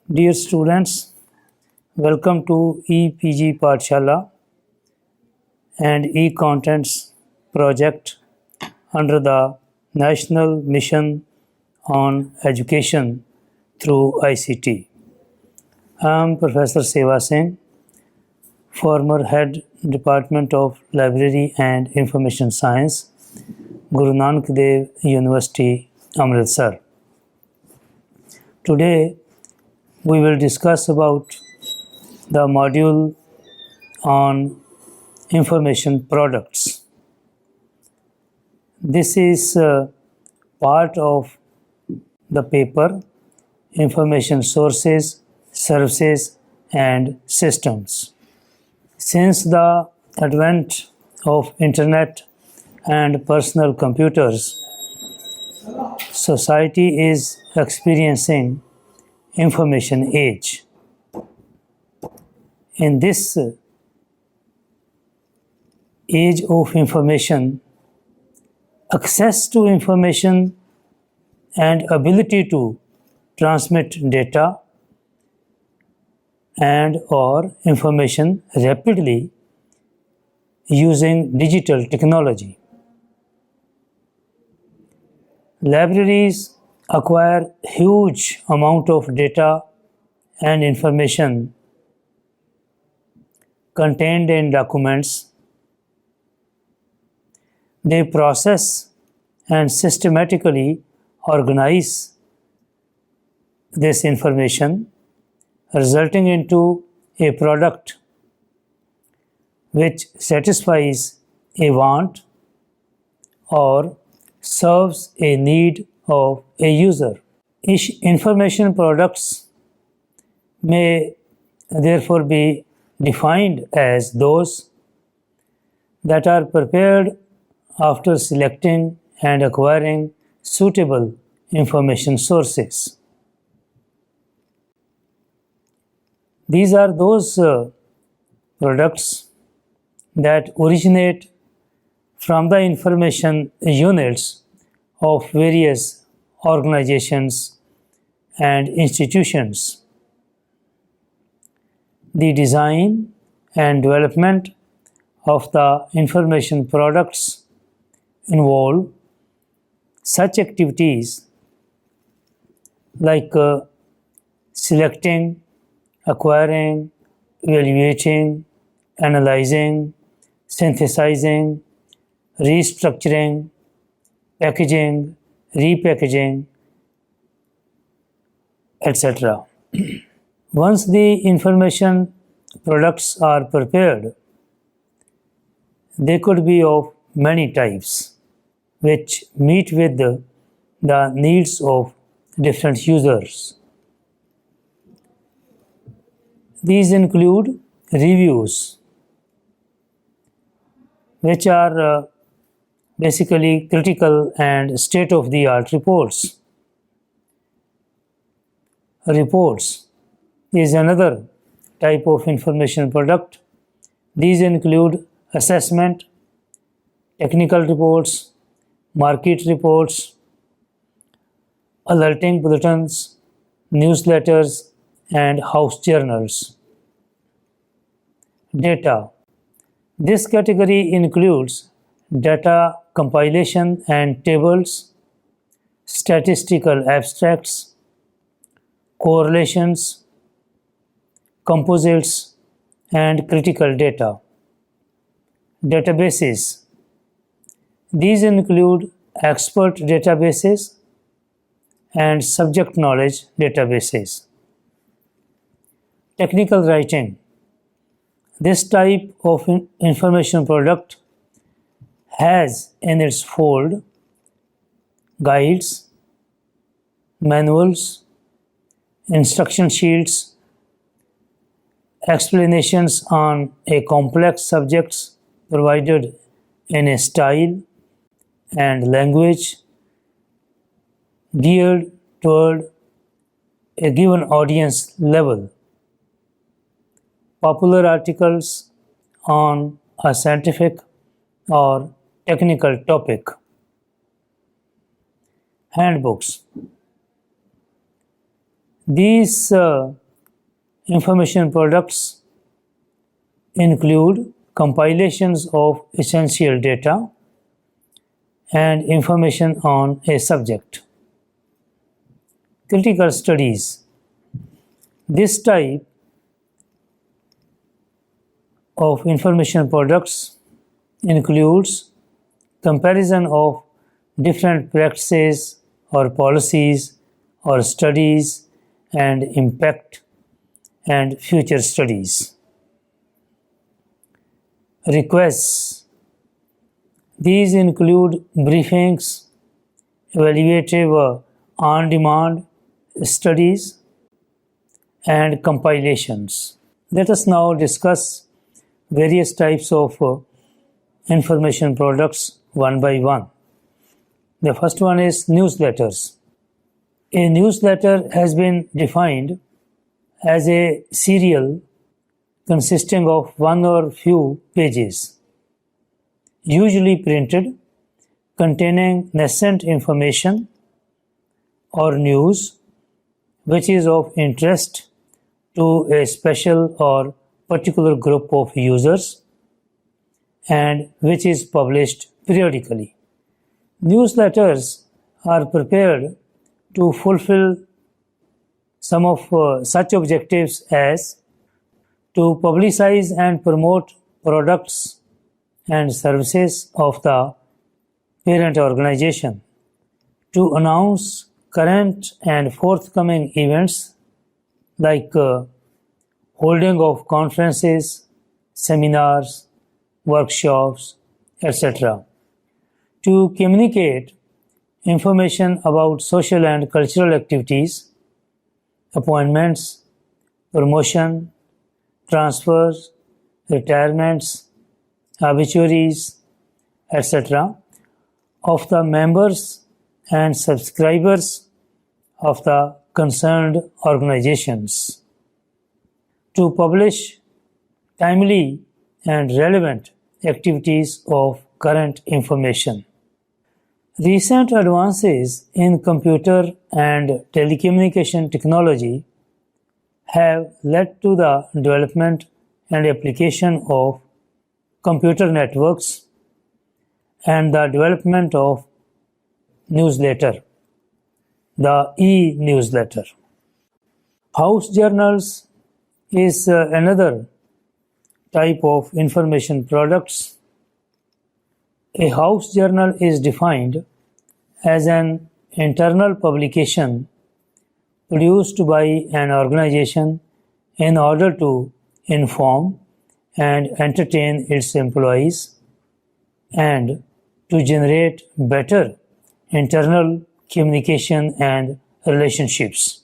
Dear students, welcome to EPG Pathshala and e-contents project under the National Mission on Education through ICT. I am Professor Seva Singh, former Head Department of Library and Information Science, Guru Nanak Dev University, Amritsar. Today, we will discuss about the module on information products. This is part of the paper Information Sources, Services and Systems. Since the advent of Internet and personal computers, society is experiencing information age. In this age of information, access to information and ability to transmit data and or information rapidly using digital technology. Libraries acquire huge amount of data and information contained in documents. They process and systematically organize this information, resulting into a product which satisfies a want or serves a need of a user. Information products may therefore be defined as those that are prepared after selecting and acquiring suitable information sources. These are those products that originate from the information units of various organizations and institutions. The design and development of the information products involve such activities like selecting, acquiring, evaluating, analyzing, synthesizing, restructuring, packaging, repackaging, etc. Once the information products are prepared, they could be of many types, which meet with the needs of different users. These include reviews, which are basically critical and state-of-the-art reports. Reports is another type of information product. These include assessment, technical reports, market reports, alerting bulletins, newsletters, and house journals. Data. This category includes data compilation and tables, statistical abstracts, correlations, composites, and critical data. Databases. These include expert databases and subject knowledge databases. Technical writing. This type of information product has in its fold guides, manuals, instruction sheets, explanations on a complex subjects provided in a style and language geared toward a given audience level. Popular articles on a scientific or technical topic. Handbooks. These information products include compilations of essential data and information on a subject. Critical studies. This type of information products includes comparison of different practices or policies or studies and impact and future studies. Requests. These include briefings, evaluative on-demand studies, and compilations. Let us now discuss various types of information products one by one. The first one is newsletters. A newsletter has been defined as a serial consisting of one or few pages, usually printed, containing nascent information or news which is of interest to a special or particular group of users and which is published periodically. Newsletters are prepared to fulfill some of such objectives as to publicize and promote products and services of the parent organization, to announce current and forthcoming events like holding of conferences, seminars, workshops, etc., to communicate information about social and cultural activities, appointments, promotion, transfers, retirements, obituaries, etc., of the members and subscribers of the concerned organizations, to publish timely and relevant activities of current information. Recent advances in computer and telecommunication technology have led to the development and application of computer networks and the development of newsletter, the e-newsletter. House journals is another type of information products. A house journal is defined as an internal publication produced by an organization in order to inform and entertain its employees and to generate better internal communication and relationships.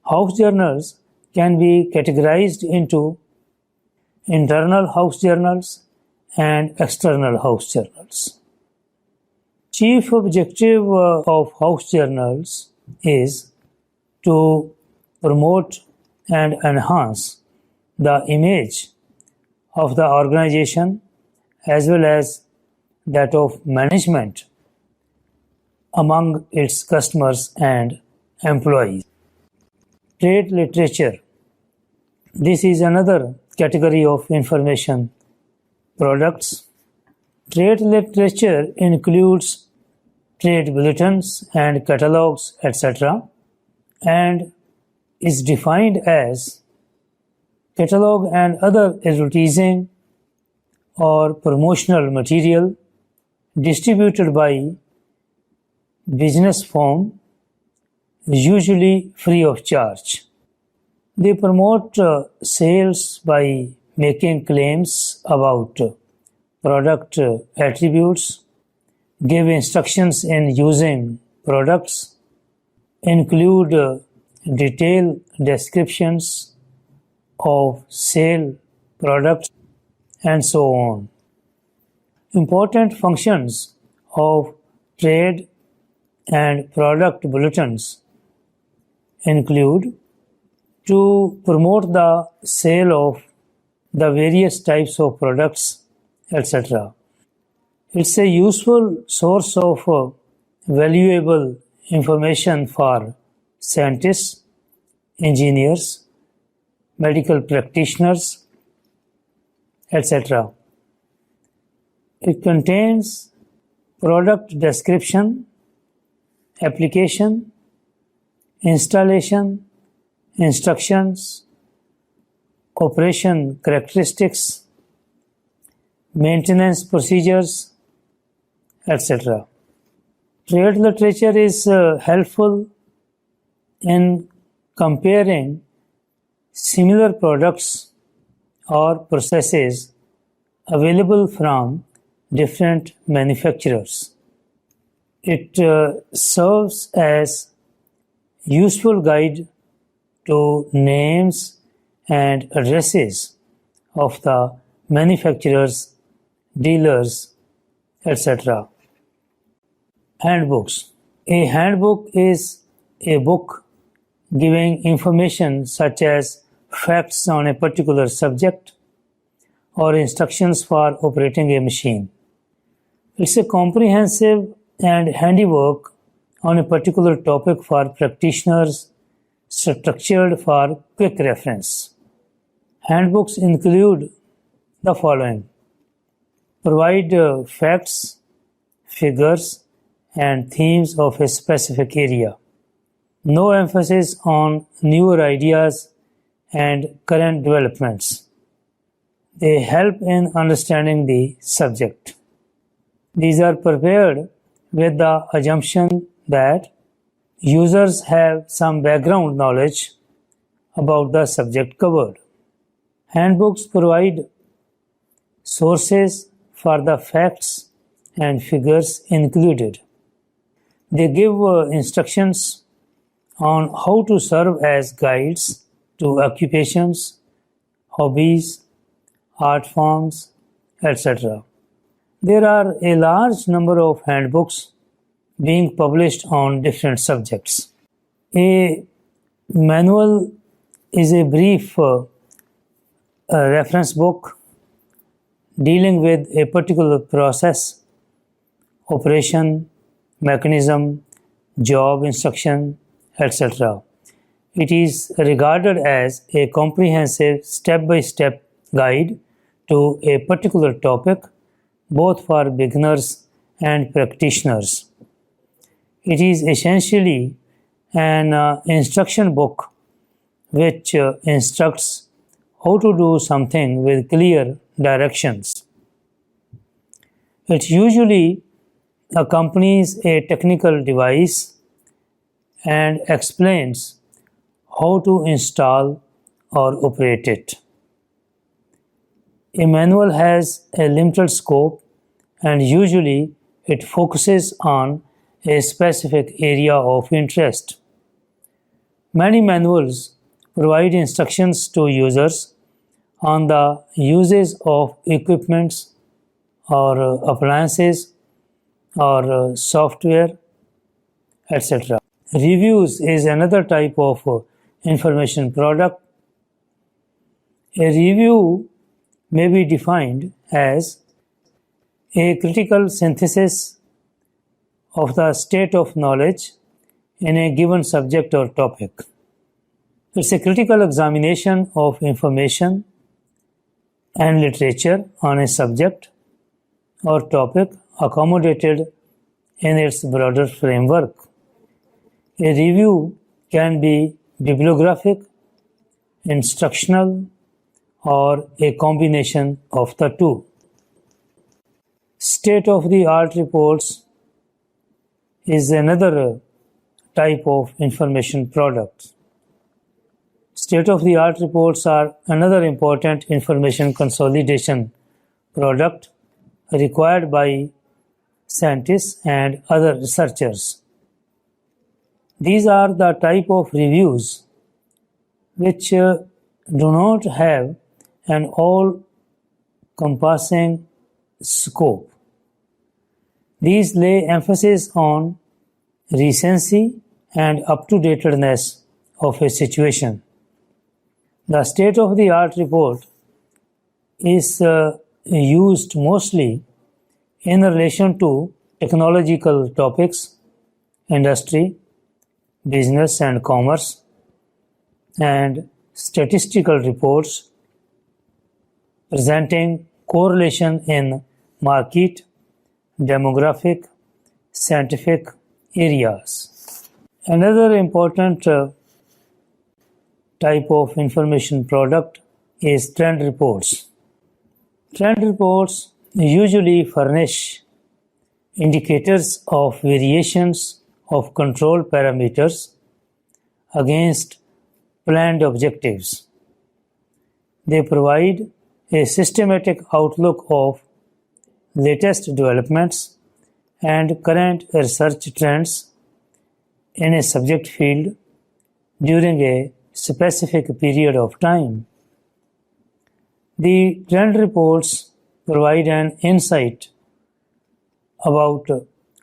House journals can be categorized into internal house journals and external house journals. Chief objective of house journals is to promote and enhance the image of the organization as well as that of management among its customers and employees. Trade literature. This is another category of information products. Trade literature includes trade bulletins and catalogs, etc., and is defined as catalog and other advertising or promotional material distributed by business firm, usually free of charge. They promote sales by making claims about product attributes, give instructions in using products, include detailed descriptions of sale products, and so on. Important functions of trade and product bulletins include to promote the sale of the various types of products, etc. It's a useful source of valuable information for scientists, engineers, medical practitioners, etc. It contains product description, application, installation, instructions, operation characteristics, maintenance procedures, etc. Trade literature is helpful in comparing similar products or processes available from different manufacturers. It serves as useful guide to names and addresses of the manufacturers, dealers, etc. Handbooks. A handbook is a book giving information such as facts on a particular subject or instructions for operating a machine. It's a comprehensive and handy work on a particular topic for practitioners, structured for quick reference. Handbooks include the following: provide facts, figures, and themes of a specific area. No emphasis on newer ideas and current developments. They help in understanding the subject. These are prepared with the assumption that users have some background knowledge about the subject covered. Handbooks provide sources for the facts and figures included. They give instructions on how to serve as guides to occupations, hobbies, art forms, etc. There are a large number of handbooks being published on different subjects. A manual is a brief reference book dealing with a particular process, operation, mechanism, job instruction, etc. It is regarded as a comprehensive step-by-step guide to a particular topic, both for beginners and practitioners. It is essentially an instruction book which instructs how to do something with clear directions. It usually accompanies a technical device and explains how to install or operate it. A manual has a limited scope and usually it focuses on a specific area of interest. Many manuals provide instructions to users on the uses of equipments or appliances or software, etc. Reviews is another type of information product. A review may be defined as a critical synthesis of the state of knowledge in a given subject or topic. It's a critical examination of information and literature on a subject or topic accommodated in its broader framework. A review can be bibliographic, instructional, or a combination of the two. State-of-the-art reports is another type of information product. State-of-the-art reports are another important information consolidation product required by scientists and other researchers. These are the type of reviews which do not have an all-compassing scope. These lay emphasis on recency and up-to-datedness of a situation. The state-of-the-art report is used mostly in relation to technological topics, industry, business and commerce, and statistical reports presenting correlation in market, demographic, scientific areas. Another important type of information product is trend reports. Trend reports usually furnish indicators of variations of control parameters against planned objectives. They provide a systematic outlook of latest developments and current research trends in a subject field during a specific period of time. The trend reports provide an insight about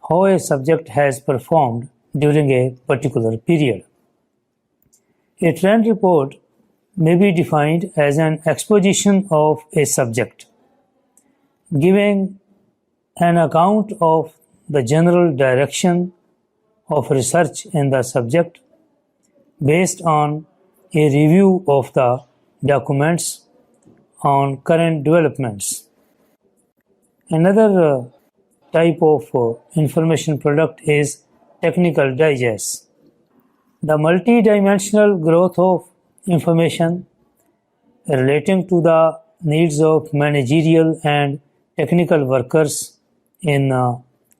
how a subject has performed during a particular period. A trend report may be defined as an exposition of a subject, giving an account of the general direction of research in the subject based on a review of the documents on current developments. Another type of information product is technical digest. The multidimensional growth of information relating to the needs of managerial and technical workers in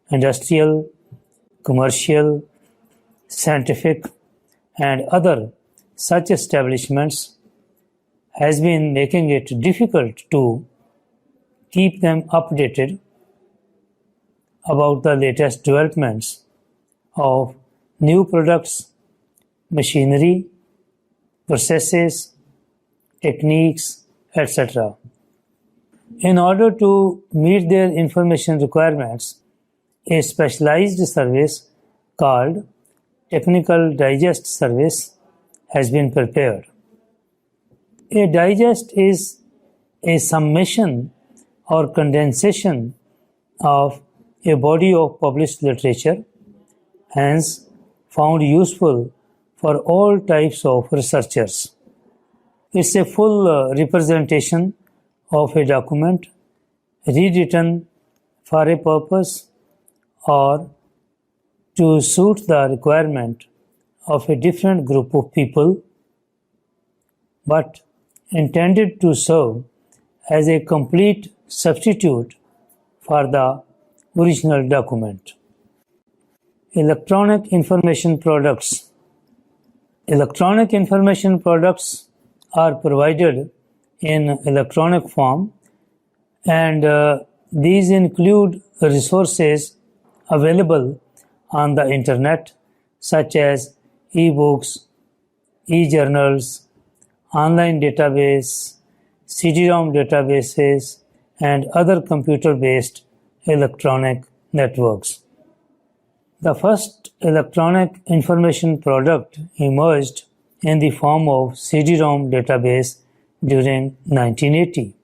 industrial, commercial, scientific, and other such establishments has been making it difficult to keep them updated about the latest developments of new products, machinery, processes, techniques, etc. In order to meet their information requirements, a specialized service called Technical Digest Service has been prepared. A digest is a summation or condensation of a body of published literature, hence found useful for all types of researchers. It's a full representation of a document rewritten for a purpose or to suit the requirement of a different group of people, but intended to serve as a complete substitute for the original document. Electronic information products. Electronic information products are provided in electronic form, and these include resources available on the internet such as e-books, e-journals, online database, CD-ROM databases, and other computer-based electronic networks. The first electronic information product emerged in the form of CD-ROM database during 1980.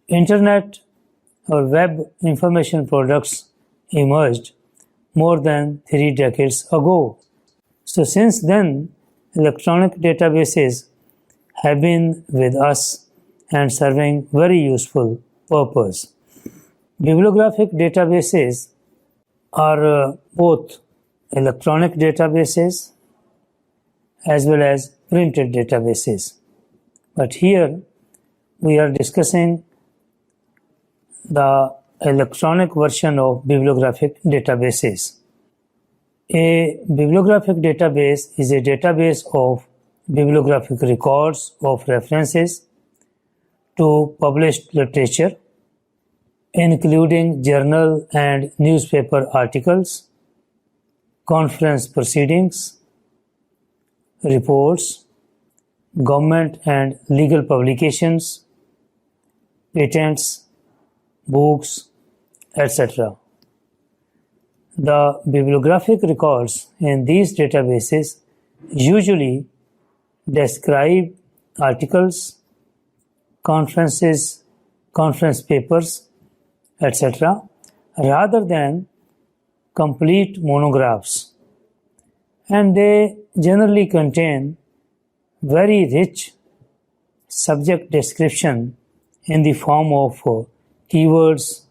Internet or web information products emerged more than 3 decades ago. So since then, electronic databases have been with us and serving very useful purpose. Bibliographic databases are both electronic databases as well as printed databases. But here we are discussing the electronic version of bibliographic databases. A bibliographic database is a database of bibliographic records of references to published literature, including journal and newspaper articles, conference proceedings, reports, government and legal publications, patents, books, etc. The bibliographic records in these databases usually describe articles, conferences, conference papers, etc., rather than complete monographs, and they generally contain very rich subject description in the form of keywords,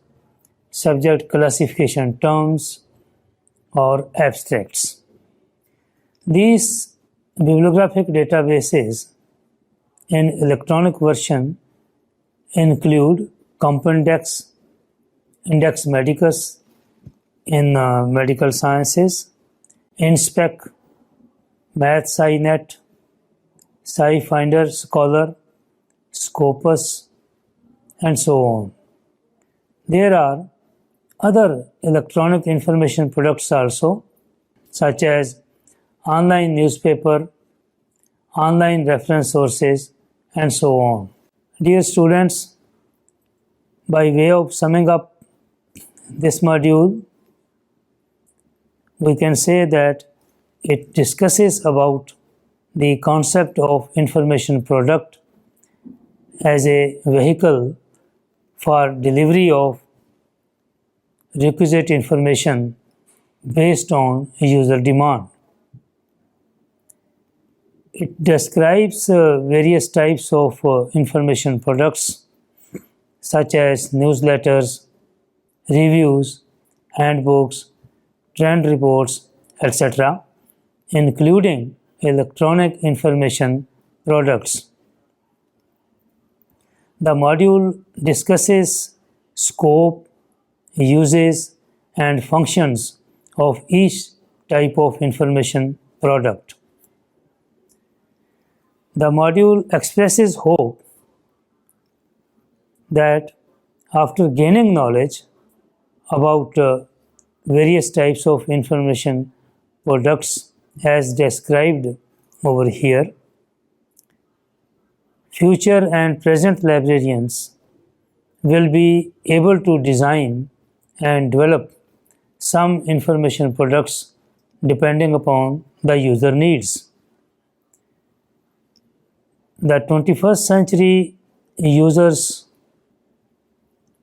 subject classification terms, or abstracts. These bibliographic databases in electronic version include Compendex, Index Medicus in medical sciences, InSpec, MathSciNet, SciFinder Scholar, Scopus, and so on. There are other electronic information products also, such as online newspaper, online reference sources, and so on. Dear students, by way of summing up this module, we can say that it discusses about the concept of information product as a vehicle for delivery of requisite information based on user demand. It describes various types of information products such as newsletters, reviews, handbooks, trend reports, etc., including electronic information products. The module discusses scope, uses, and functions of each type of information product. The module expresses hope that after gaining knowledge about various types of information products as described over here, future and present librarians will be able to design and develop some information products depending upon the user needs. The 21st century users,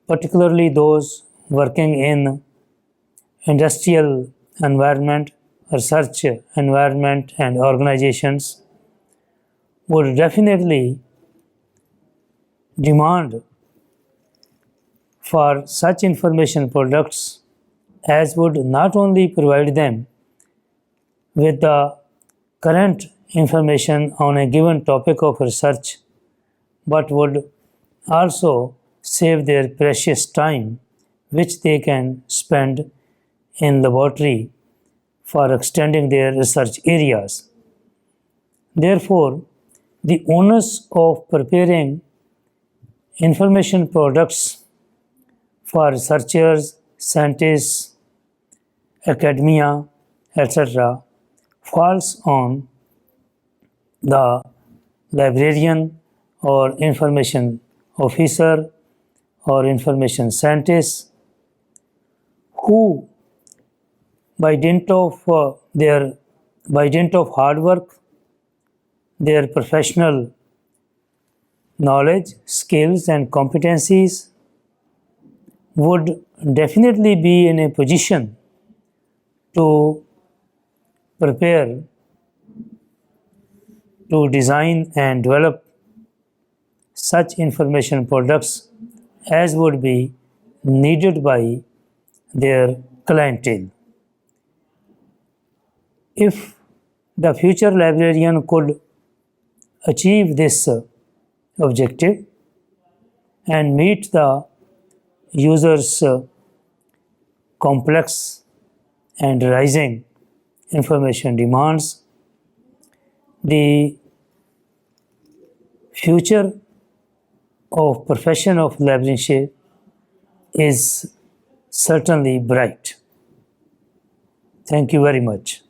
particularly those working in industrial environment, research environment, and organizations, would definitely demand for such information products as would not only provide them with the current information on a given topic of research, but would also save their precious time, which they can spend in laboratory for extending their research areas. Therefore, the onus of preparing information products for researchers, scientists, academia, etc., falls on the librarian or information officer or information scientist, who by dint of hard work, their professional knowledge, skills, and competencies would definitely be in a position to prepare, to design and develop such information products as would be needed by their clientele. If the future librarian could achieve this objective and meet the user's complex and rising information demands, the future of profession of librarianship is certainly bright. Thank you very much.